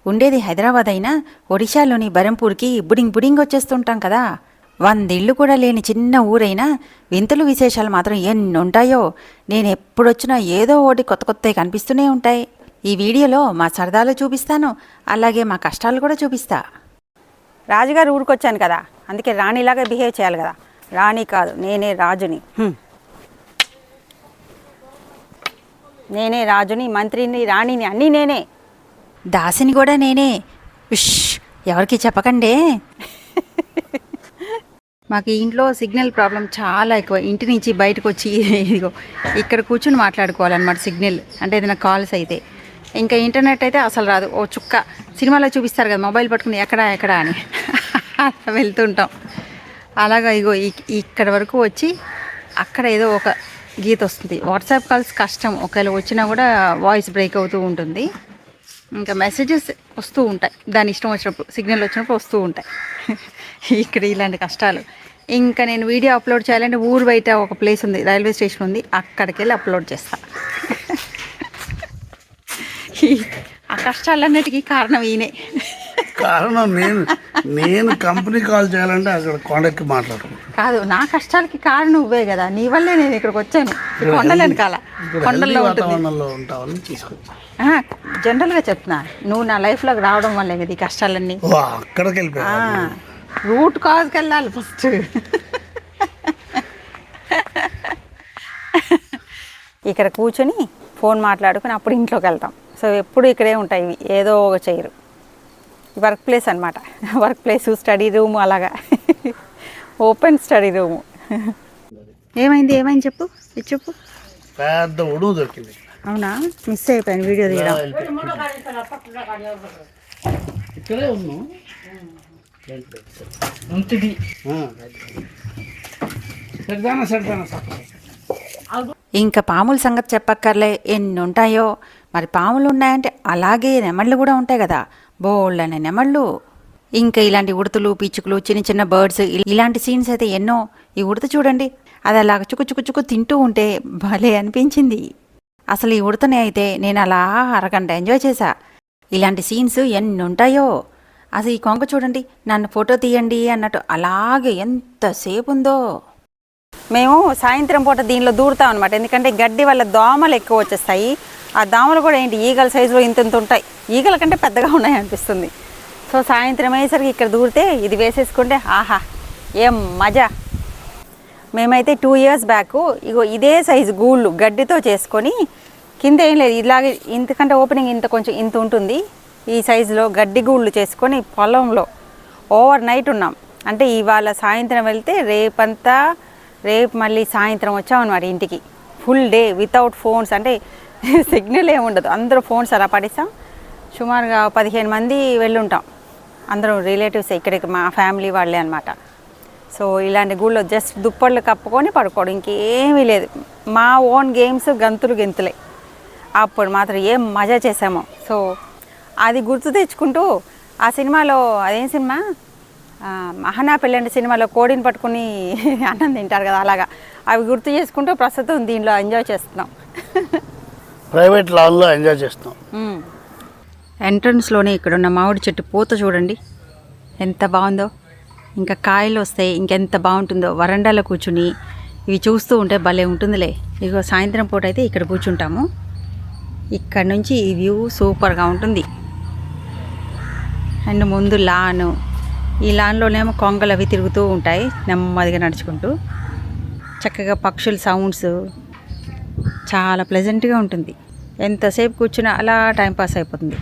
ఉండేది హైదరాబాద్ అయినా ఒడిశాలోని బరంపూర్కి బుడింగ్ బుడింగ్ వచ్చేస్తుంటాం కదా. 100 ఇళ్ళు కూడా లేని చిన్న ఊరైనా వింతలు విశేషాలు మాత్రం ఎన్నుంటాయో. నేనెప్పుడొచ్చినా ఏదో ఒకటి కొత్త కొత్తవి కనిపిస్తూనే ఉంటాయి. ఈ వీడియోలో మా సరదాలు చూపిస్తాను, అలాగే మా కష్టాలు కూడా చూపిస్తా. రాజుగారు ఊరికొచ్చాను కదా, అందుకే రాణిలాగా బిహేవ్ చేయాలి కదా. రాణి కాదు, నేనే రాజుని. నేనే రాజుని, మంత్రిని, రాణిని, అన్నీ నేనే. దాసిని కూడా నేనే. ఉష్, ఎవరికి చెప్పకండే. మాకు ఇంట్లో సిగ్నల్ ప్రాబ్లం చాలా ఎక్కువ. ఇంటి నుంచి బయటకు వచ్చి ఇదిగో ఇక్కడ కూర్చుని మాట్లాడుకోవాలన్నమాట. సిగ్నల్ అంటే ఏదైనా కాల్స్ అయితే. ఇంకా ఇంటర్నెట్ అయితే అసలు రాదు. ఓ చుక్క సినిమాలో చూపిస్తారు కదా, మొబైల్ పట్టుకుని ఎక్కడా ఎక్కడా అని అలా వెళ్తుంటాం. అలాగా ఇగో ఇక్కడ వరకు వచ్చి అక్కడ ఏదో ఒక గీత వస్తుంది. వాట్సాప్ కాల్స్ కష్టం, ఒకవేళ వచ్చినా కూడా వాయిస్ బ్రేక్ అవుతూ ఉంటుంది. ఇంకా మెసేజెస్ వస్తూ ఉంటాయి, దాని ఇష్టం వచ్చినప్పుడు, సిగ్నల్ వచ్చినప్పుడు వస్తూ ఉంటాయి. ఇక్కడ ఇలాంటి కష్టాలు. ఇంకా నేను వీడియో అప్లోడ్ చేయాలంటే ఊరు బయట ఒక ప్లేస్ ఉంది, రైల్వే స్టేషన్ ఉంది, అక్కడికి వెళ్ళి అప్లోడ్ చేస్తా. ఆ కష్టాలన్నిటికీ కారణం ఈయనే. కారణం నేను కంపెనీ కాల్ చేయాలంటే అక్కడ కొండకి మాట్లాడుకుంటాను. కాదు, నా కష్టాలకి కారణం నువ్వే కదా. నీ వల్లే నేను ఇక్కడికి వచ్చాను. కొండలేను కాల, కొండల్లో వాతావరణంలో ఉంటావని తీసుకొచ్చా. జనరల్గా చెప్తున్నా, నువ్వు నా లైఫ్లోకి రావడం వల్లే కదా ఈ కష్టాలన్నీ. అక్కడికి వెళ్ళిపోయా. రూట్ కాజ్కి వెళ్ళాలి ఫస్ట్. ఇక్కడ కూర్చొని ఫోన్ మాట్లాడుకుని అప్పుడు ఇంట్లోకి వెళ్తాం. సో ఎప్పుడు ఇక్కడే ఉంటాయి ఇవి, ఏదో ఒక చేయరు. వర్క్ ప్లేస్ అనమాట. వర్క్ ప్లేస్, స్టడీ రూము, అలాగా ఓపెన్ స్టడీ రూము. ఏమైంది చెప్పు, ఇది చెప్పు. పెద్ద ఉడుము దొరికింది. అవునా, మిస్ అయిపోయాను వీడియో తీయడం. ఇక్కడే ఉన్నాం. ఇంకా పాముల సంగతి చెప్పక్కర్లే, ఎన్ని ఉంటాయో. మరి పాములు ఉన్నాయంటే అలాగే నెమళ్ళు కూడా ఉంటాయి కదా, బోళ్ళనే నెమళ్ళు. ఇంకా ఇలాంటి ఉడతలు, పిచ్చుకలు, చిన్న చిన్న బర్డ్స్, ఇలాంటి సీన్స్ అయితే ఎన్నో. ఈ ఉడత చూడండి, అది అలాగ చుక్కు తింటూ ఉంటే భలే అనిపించింది. అసలు ఈ ఉడతనే అయితే నేను అలా అరగంట ఎంజాయ్ చేశా. ఇలాంటి సీన్స్ ఎన్ని ఉంటాయో. అసలు ఈ కొంగ చూడండి, నన్ను ఫోటో తీయండి అన్నట్టు అలాగే ఎంతసేపు ఉందో. మేము సాయంత్రం పూట దీనిలో దూరుతాం అనమాట. ఎందుకంటే గడ్డి వల్ల దోమలు ఎక్కువ వచ్చేస్తాయి. ఆ దోమలు కూడా ఏంటి, ఈగల సైజులో ఇంత ఉంటాయి. ఈగల కంటే పెద్దగా ఉన్నాయి అనిపిస్తుంది. సో సాయంత్రం అయ్యేసరికి ఇక్కడ దూరితే ఇది వేసేసుకుంటే ఆహా ఏం మజా. మేమైతే 2 years బ్యాక్ ఇగో ఇదే సైజు గూళ్ళు గడ్డితో చేసుకొని, కింద ఏం లేదు, ఇలాగే ఇంతకంటే ఓపెనింగ్ కొంచెం ఇంత ఉంటుంది. ఈ సైజులో గడ్డి గూళ్ళు చేసుకొని పొలంలో ఓవర్ నైట్ ఉన్నాం. అంటే ఇవాళ సాయంత్రం వెళ్తే రేపు మళ్ళీ సాయంత్రం వచ్చామన్నమాట ఇంటికి. ఫుల్ డే వితౌట్ ఫోన్స్, అంటే సిగ్నల్ ఏముండదు. అందరూ ఫోన్స్ అలా పడేసాం. సుమారుగా 15 మంది వెళ్ళుంటాం. అందరూ రిలేటివ్స్, ఇక్కడికి మా ఫ్యామిలీ వాళ్ళే అనమాట. సో ఇలాంటి గుళ్ళో జస్ట్ దుప్పళ్ళు కప్పుకొని పడుకోవడం, ఇంకేమీ లేదు. మా ఓన్ గేమ్స్, గెంతులే. అప్పుడు మాత్రం ఏం మజా చేసామో. సో అది గుర్తు తెచ్చుకుంటూ ఆ సినిమాలో, అదేం సినిమా, మహానా పెళ్ళంటి సినిమాలో కోడిని పట్టుకుని అన్నం తింటారు కదా, అలాగా అవి గుర్తు చేసుకుంటూ ప్రస్తుతం దీనిలో ఎంజాయ్ చేస్తున్నాం. ప్రైవేట్ లాన్లో ఎంజాయ్ చేస్తున్నాం. ఎంట్రన్స్లోనే ఇక్కడున్న మామిడి చెట్టు పూత చూడండి ఎంత బాగుందో. ఇంకా కాయలు వస్తాయి, ఇంకెంత బాగుంటుందో. వరండాలో కూర్చుని ఇవి చూస్తూ ఉంటే భలే ఉంటుందిలే. ఇగో సాయంత్రం పూట అయితే ఇక్కడ కూర్చుంటాము. ఇక్కడ నుంచి ఈ వ్యూ సూపర్గా ఉంటుంది. అండ్ ముందు లాను, ఈ లాన్లోనేమో కొంగలు అవి తిరుగుతూ ఉంటాయి నెమ్మదిగా నడుచుకుంటూ. చక్కగా పక్షుల సౌండ్స్, చాలా ప్లెజెంట్గా ఉంటుంది. ఎంతసేపు కూర్చున్నా అలా టైంపాస్ అయిపోతుంది.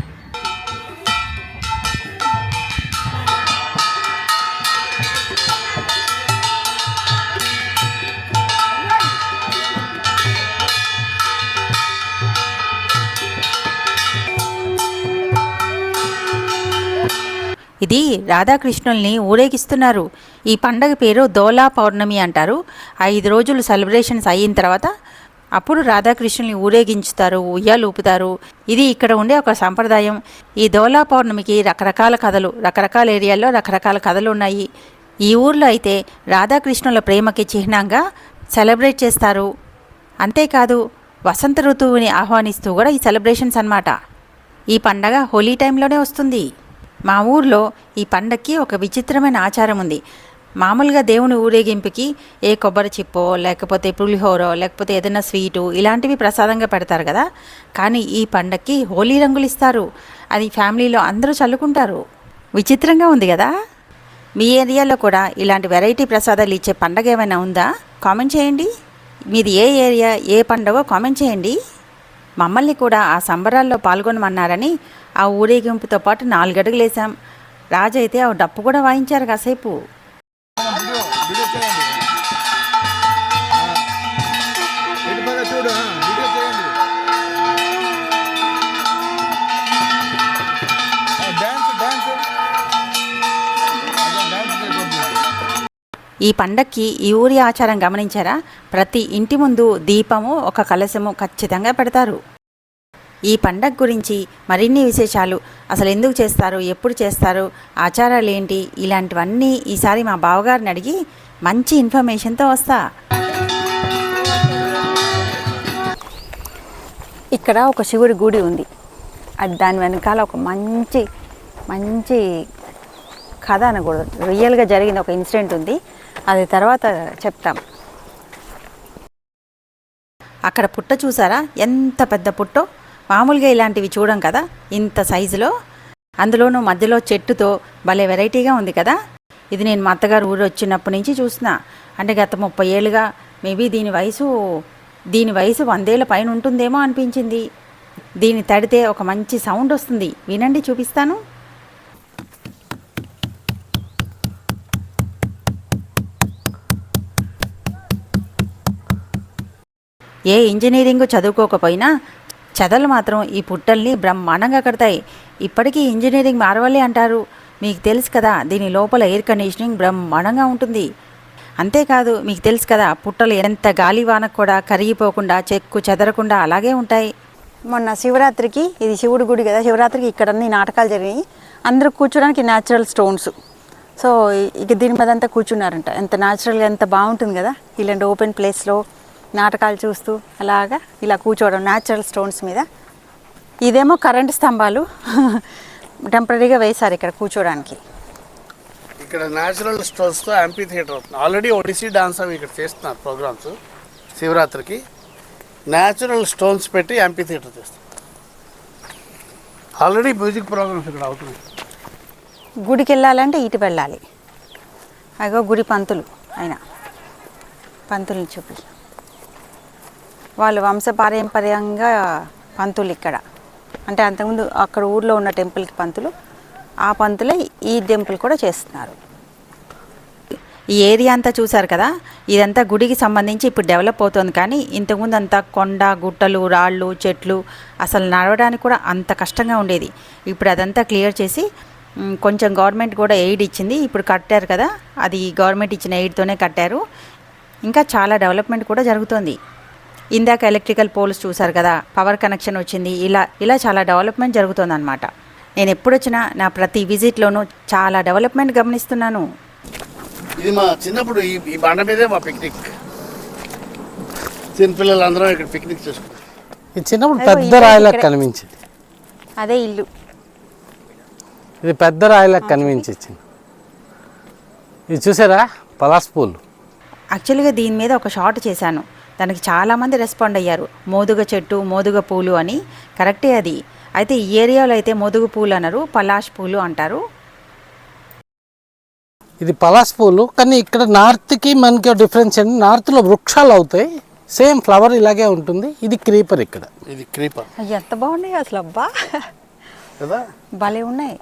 ఇది రాధాకృష్ణుల్ని ఊరేగిస్తున్నారు. ఈ పండగ పేరు దోలా పౌర్ణమి అంటారు. 5 రోజులు సెలబ్రేషన్స్ అయిన తర్వాత అప్పుడు రాధాకృష్ణుల్ని ఊరేగించుతారు, ఉయ్యాలు ఊపుతారు. ఇది ఇక్కడ ఉండే ఒక సంప్రదాయం. ఈ దోలా పౌర్ణమికి రకరకాల ఏరియాల్లో రకరకాల కథలు ఉన్నాయి. ఈ ఊర్లో అయితే రాధాకృష్ణుల ప్రేమకి చిహ్నంగా సెలబ్రేట్ చేస్తారు. అంతేకాదు వసంత ఋతువుని ఆహ్వానిస్తూ కూడా ఈ సెలబ్రేషన్స్ అన్నమాట. ఈ పండగ హోలీ టైంలోనే వస్తుంది. మా ఊర్లో ఈ పండగకి ఒక విచిత్రమైన ఆచారం ఉంది. మామూలుగా దేవుని ఊరేగింపుకి ఏ కొబ్బరి చిప్పో లేకపోతే పులిహోరో లేకపోతే ఏదైనా స్వీటు ఇలాంటివి ప్రసాదంగా పెడతారు కదా. కానీ ఈ పండగకి హోలీ రంగులు ఇస్తారు. అది ఫ్యామిలీలో అందరూ చల్లుకుంటారు. విచిత్రంగా ఉంది కదా. మీ ఏరియాలో కూడా ఇలాంటి వెరైటీ ప్రసాదాలు ఇచ్చే పండగ ఏమైనా ఉందా? కామెంట్ చేయండి. మీది ఏ ఏరియా, ఏ పండగో కామెంట్ చేయండి. మమ్మల్ని కూడా ఆ సంబరాల్లో పాల్గొనమన్నారని ఆ ఊరేగింపుతో పాటు 4 అడుగులు వేసాం. రాజు అయితే ఆ డప్పు కూడా వాయించారు కాసేపు. ఈ పండక్కి ఈ ఊరి ఆచారం గమనించారా? ప్రతి ఇంటి ముందు దీపము, ఒక కలశము ఖచ్చితంగా పెడతారు. ఈ పండగ గురించి మరిన్ని విశేషాలు, అసలు ఎందుకు చేస్తారు, ఎప్పుడు చేస్తారు, ఆచారాలు ఏంటి, ఇలాంటివన్నీ ఈసారి మా బావగారిని అడిగి మంచి ఇన్ఫర్మేషన్తో వస్తా. ఇక్కడ ఒక శివుడి గుడి ఉంది. అది దాని వెనకాల ఒక మంచి మంచి కథ అనకూడదు, రియల్గా జరిగిన ఒక ఇన్సిడెంట్ ఉంది. అది తర్వాత చెప్తాం. అక్కడ పుట్ట చూసారా? ఎంత పెద్ద పుట్టో. మామూలుగా ఇలాంటివి చూడం కదా ఇంత సైజులో. అందులోనూ మధ్యలో చెట్టుతో భలే వెరైటీగా ఉంది కదా. ఇది నేను మా అత్తగారు ఊరు వచ్చినప్పటి నుంచి చూసిన. అంటే గత 30 ఏళ్ళుగా. మేబీ దీని వయసు 100 ఏళ్ళ పైన ఉంటుందేమో అనిపించింది. దీన్ని తడితే ఒక మంచి సౌండ్ వస్తుంది. వినండి, చూపిస్తాను. ఏ ఇంజనీరింగ్ చదువుకోకపోయినా చెదలు మాత్రం ఈ పుట్టల్ని బ్రహ్మాండంగా కడతాయి. ఇప్పటికీ ఇంజనీరింగ్ మారవాలి అంటారు. మీకు తెలుసు కదా, దీని లోపల ఎయిర్ కండిషనింగ్ బ్రహ్మాండంగా ఉంటుంది. అంతేకాదు, మీకు తెలుసు కదా, పుట్టలు ఎంత గాలి వానకు కూడా కరిగిపోకుండా, చెక్కు చెదరకుండా అలాగే ఉంటాయి. మొన్న శివరాత్రికి, ఇది శివుడి గుడి కదా, శివరాత్రికి ఇక్కడ అన్ని నాటకాలు జరిగాయి. అందరూ కూర్చోడానికి న్యాచురల్ స్టోన్స్. సో ఇక దీని మీద అంతా కూర్చున్నారంట. ఎంత న్యాచురల్గా, ఎంత బాగుంటుంది కదా. ఇలాంటి ఓపెన్ ప్లేస్లో నాటకాలు చూస్తూ అలాగా ఇలా కూర్చోవడం న్యాచురల్ స్టోన్స్ మీద. ఇదేమో కరెంటు స్తంభాలు టెంపరీగా వేశారు ఇక్కడ కూర్చోడానికి. ఇక్కడ న్యాచురల్ స్టోన్స్తో యాంపీ థియేటర్ అవుతుంది. ఆల్రెడీ ఒడిసీ డాన్స్ అవి ఇక్కడ చేస్తున్నారు ప్రోగ్రామ్స్. శివరాత్రికి న్యాచురల్ స్టోన్స్ పెట్టి యాంపీ థియేటర్ చేస్తారు. ఆల్రెడీ మ్యూజిక్ ప్రోగ్రామ్స్ ఇక్కడ అవుతున్నాయి. గుడికి వెళ్ళాలంటే ఇటు వెళ్ళాలి. అగో గుడి పంతులు, ఆయన పంతుల్ని చూపి. వాళ్ళు వంశపారంపర్యంగా పంతులు ఇక్కడ. అంటే అంతకుముందు అక్కడ ఊర్లో ఉన్న టెంపుల్కి పంతులు, ఆ పంతులే ఈ టెంపుల్ కూడా చేస్తున్నారు. ఈ ఏరియా అంతా చూసారు కదా. ఇదంతా గుడికి సంబంధించి ఇప్పుడు డెవలప్ అవుతుంది. కానీ ఇంతకుముందు అంతా కొండ, గుట్టలు, రాళ్ళు, చెట్లు, అసలు నడవడానికి కూడా అంత కష్టంగా ఉండేది. ఇప్పుడు అదంతా క్లియర్ చేసి కొంచెం గవర్నమెంట్ కూడా ఎయిడ్ ఇచ్చింది. ఇప్పుడు కట్టారు కదా, అది గవర్నమెంట్ ఇచ్చిన ఎయిడ్తోనే కట్టారు. ఇంకా చాలా డెవలప్మెంట్ కూడా జరుగుతుంది. ఇందాక ఎలక్ట్రికల్ పోల్స్ చూసారు కదా, పవర్ కనెక్షన్ వచ్చింది. ఇలా చాలా డెవలప్మెంట్ జరుగుతుంది అన్నమాట. నేను ఎప్పుడు వచ్చినా నా ప్రతి విజిట్లోనూ చాలా డెవలప్మెంట్ గమనిస్తున్నాను. ఇది మా చిన్నప్పుడు ఈ బండ మీదే మా పిక్నిక్. చిన్నపిల్లలు అందరం ఇక్కడ పిక్నిక్ చేసుకుంటాం. ఇది చిన్నప్పుడు పెద్ద రాయిలకు కనిపించింది. అదే ఇల్లు. ఇది పెద్ద రాయిలకు కనిపించింది. ఇది చూసారా, పలాస్ పూలు. యాక్చువల్గా దీని మీద ఒక షార్ట్ చేశాను. దానికి చాలామంది రెస్పాండ్ అయ్యారు. మోదుగ చెట్టు, మోదుగ పూలు అని. కరెక్టే అది. అయితే ఈ ఏరియాలో అయితే మోదుగ పూలు అనరు, పలాష్ పూలు అంటారు. ఇది పలాస్ పూలు. కానీ ఇక్కడ నార్త్కి మనకి డిఫరెన్స్ ఏంటి, నార్త్లో వృక్షాలు అవుతాయి, సేమ్ ఫ్లవర్ ఇలాగే ఉంటుంది. ఇది క్రీపర్. ఇక్కడ ఇది క్రీపర్. ఎంత బాగున్నాయి అసలు, అబ్బా కదా, భలే ఉన్నాయి.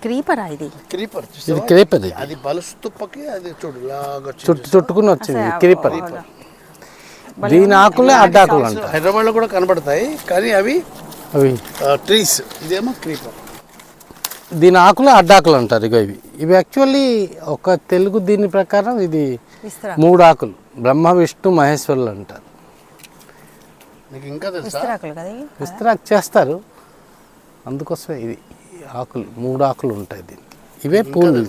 క్రీపరా ఇది? క్రీపర్. ఇది క్రీపర్. అది బలుసు తుప్పకి అది చుట్టుకుని వచ్చింది క్రీపర్. దీని ఆకులే అడ్డాకులు అంటారు. హైదరాబాద్లో కూడా కనబడతాయి, కానీ అవి ట్రీస్. ఇదేమో క్రీపర్. దీని ఆకులే అడ్డాకులు అంటారు. ఇవి యాక్చువల్లీ ఒక తెలుగు దీని ప్రకారం ఇది 3 ఆకులు. బ్రహ్మ, విష్ణు, మహేశ్వరులు అంటారు. నీకు ఇంకా తెలుసా? విస్తరాకు చేస్తారు, అందుకోసమే ఇది ఆకులు 3 ఆకులు ఉంటాయి దీనికి. ఇవే పూలు.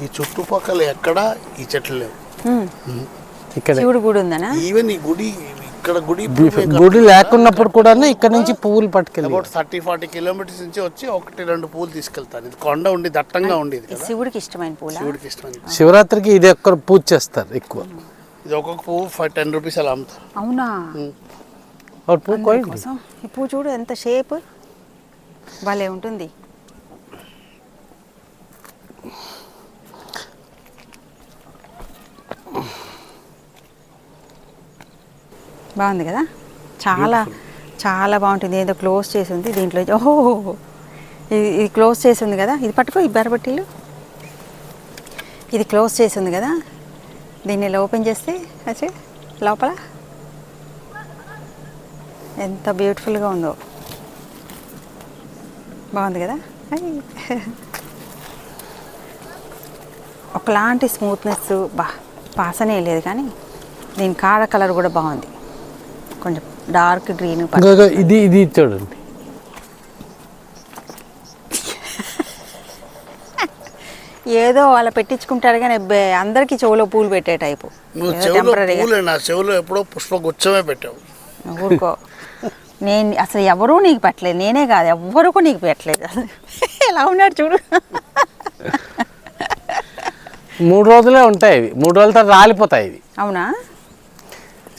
ఈ చుట్టుపక్కల ఎక్కడ ఈ చెట్లు లేవు. ఇక్కడ శివుడు గుడి ఉందనా? ఈవెన్ ఈ గుడి ఇక్కడ గుడి గుడి లేకున్నప్పుడు కూడా ఇక్కడ నుంచి పువ్వులు పట్టుకెళ్ళి అబౌట్ 30-40 కిలోమీటర్స్ నుంచి వచ్చి 1-2 పూలు తీసుకెళ్తారు. ఇది కొండ ఉండి దట్టంగా ఉండేది కదా, శివుడికి ఇష్టమైన పూల. శివుడికి ఇష్టమైన. శివరాత్రికి ఇది ఒక్క పూజ చేస్తారు ఎక్కువ. ఇది ఒక్కొక్క పువ్వు 10 రూపీస్ అలా అమ్ముతారు. అవునా? ఒక పువ్వు కోయండి. కోసం ఈ పువ్వు చూడు ఎంత షేప్ భలే ఉంటుంది. బాగుంది కదా, చాలా చాలా బాగుంటుంది. ఏదో క్లోజ్ చేసి ఉంది దీంట్లో. ఓహో, ఇది క్లోజ్ చేసి ఉంది కదా, ఇది పట్టుకో, ఈ బెరబట్టీలు ఇది క్లోజ్ చేసి ఉంది కదా, దీన్ని ఇలా ఓపెన్ చేస్తే వచ్చి లోపల ఎంత బ్యూటిఫుల్గా ఉందో. బాగుంది కదా, ఒకలాంటి స్మూత్నెస్, పాసనే లేదు కానీ దీని కాడ కలర్ కూడా బాగుంది, కొంచెం డార్క్ గ్రీన్. ఇది ఇది చూడండి, ఏదో అలా పెట్టించుకుంటారు కానీ అందరికీ చెవులో పూలు పెట్టే టైపు. చెవులో ఎప్పుడో పుష్పగుచ్చమే పెట్టావు. ఊరుకో, నేను అసలు ఎవరూ నీకు పెట్టలేదు, నేనే కాదు ఎవ్వరూ నీకు పెట్టలేదు. ఎలా ఉన్నాడు చూడు. 3 రోజులే ఉంటాయి ఇవి, 3 రోజుల తర్వాత రాలిపోతాయి ఇవి. అవునా?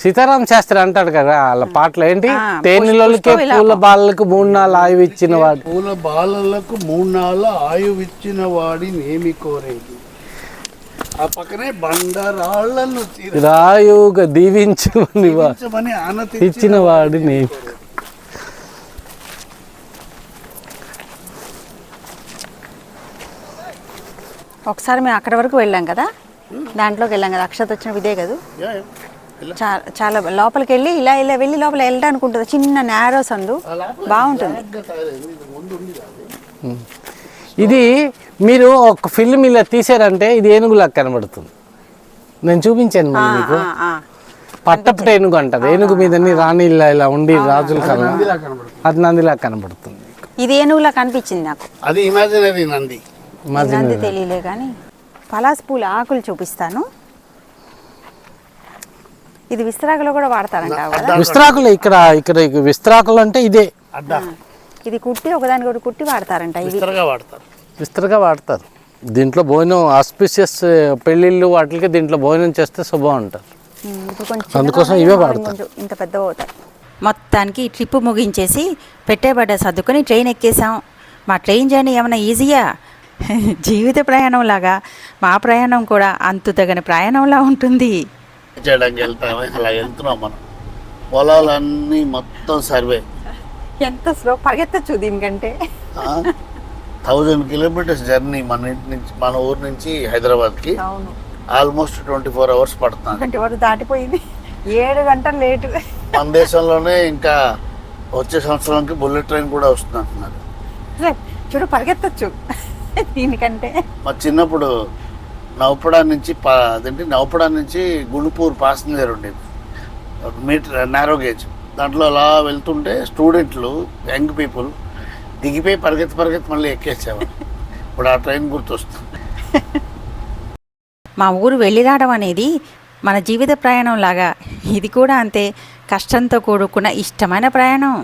సీతారాం శాస్త్రి అంటాడు కదా వాళ్ళ పాటలు ఏంటి, తేనెలకే పూల బాలలకు 3 నాళ్ళు ఆయువు ఇచ్చిన వాడు, పూల బాలలకు 3 నాళ్ళ ఆయువు ఇచ్చిన వాడిని ఏమి కోరేది, ఆ పక్కనే బండరాళ్లను రాయుగా దీవించమని ఆనతి ఇచ్చిన వాడిని. ఒకసారి మేము అక్కడి వరకు వెళ్ళాం కదా, దాంట్లోకి వెళ్ళాం కదా, అక్షత వచ్చిన ఇదే కదా, చాలా చాలా లోపలికి వెళ్ళి ఇలా ఇలా వెళ్ళి లోపల వెళ్ళడానికి ఉంటుంది, చిన్న నేరో సందు, బాగుంటుంది. ఇది మీరు ఒక ఫిల్మ్ ఇలా తీసారంటే ఇది ఏనుగులాగా కనబడుతుంది. నేను చూపించాను మళ్ళీ మీకు, పట్టపు ఏనుగు అంటారు. ఏనుగు మీద రాణి ఇలా ఇలా ఉండి రాజుల కన్నా అది నందిలా కనబడుతుంది. ఇది ఏనుగులా కనిపించింది నాకు. అది ఇమాజినరీ నంది, నంది తెలియలే కానీ. పలాస్ పూల ఆకులు చూపిస్తాను. ఇది విస్తరాకులో కూడా వాడతారంట కదా. విస్తరాకులు ఇక్కడ ఇక్కడ విస్తరాకులు అంటే ఇదే, ఇది కుట్టి ఒకదానికి ఒకటి కుట్టి వాడతారంట. విస్తరగా వాడతారు. దీంట్లో భోజనం ఆస్పిషియస్ పెళ్ళిళ్ళు వాటికి దీంట్లో భోజనం చేస్తే శుభం అంటారు. అందుకోసం ఇవే వాడతారు. ఇంత పెద్ద అవుతాయి. మొత్తానికి ట్రిప్ ముగించేసి పెట్టేబడ్డ సర్దుకొని ట్రైన్ ఎక్కేసాం. మా ట్రైన్ జర్నీ ఏమైనా ఈజీయా? జీవిత ప్రయాణం లాగా మా ప్రయాణం కూడా అంతు తగని ప్రయాణంలా ఉంటుంది. చేయడానికి వెళ్తాము, అలా వెళ్తున్నాం మనం. పొలాలన్నీ మొత్తం సర్వే. ఎంత స్లో పరిగెత్తచ్చు దీనికంటే. 1000 కిలోమీటర్స్ జర్నీ మన ఇంటి నుంచి, మన ఊరు నుంచి హైదరాబాద్కి. ఆల్మోస్ట్ 24 అవర్స్ పడుతుంది. 24 దాటిపోయింది, 7 గంటలు లేటు. మన దేశంలోనే ఇంకా వచ్చే సంవత్సరానికి బుల్లెట్ ట్రైన్ కూడా వస్తుంది అంటున్నారు. చూడు పరిగెత్తచ్చు దీనికంటే. మా చిన్నప్పుడు నౌపడా నుంచి గుణపూర్ ప్యాసింజర్ ఉండేది, మీటర్ నారో గేజ్. దాంట్లో అలా వెళ్తుంటే స్టూడెంట్లు, యంగ్ పీపుల్ దిగిపోయి పరిగెత్తి మళ్ళీ ఎక్కేసేవారు. ఇప్పుడు ఆ ట్రైన్ గుర్తొస్తుంది. మా ఊరు వెళ్ళి రావడం అనేది మన జీవిత ప్రయాణం లాగా ఇది కూడా అంతే కష్టంతో కూడుకున్న ఇష్టమైన ప్రయాణం.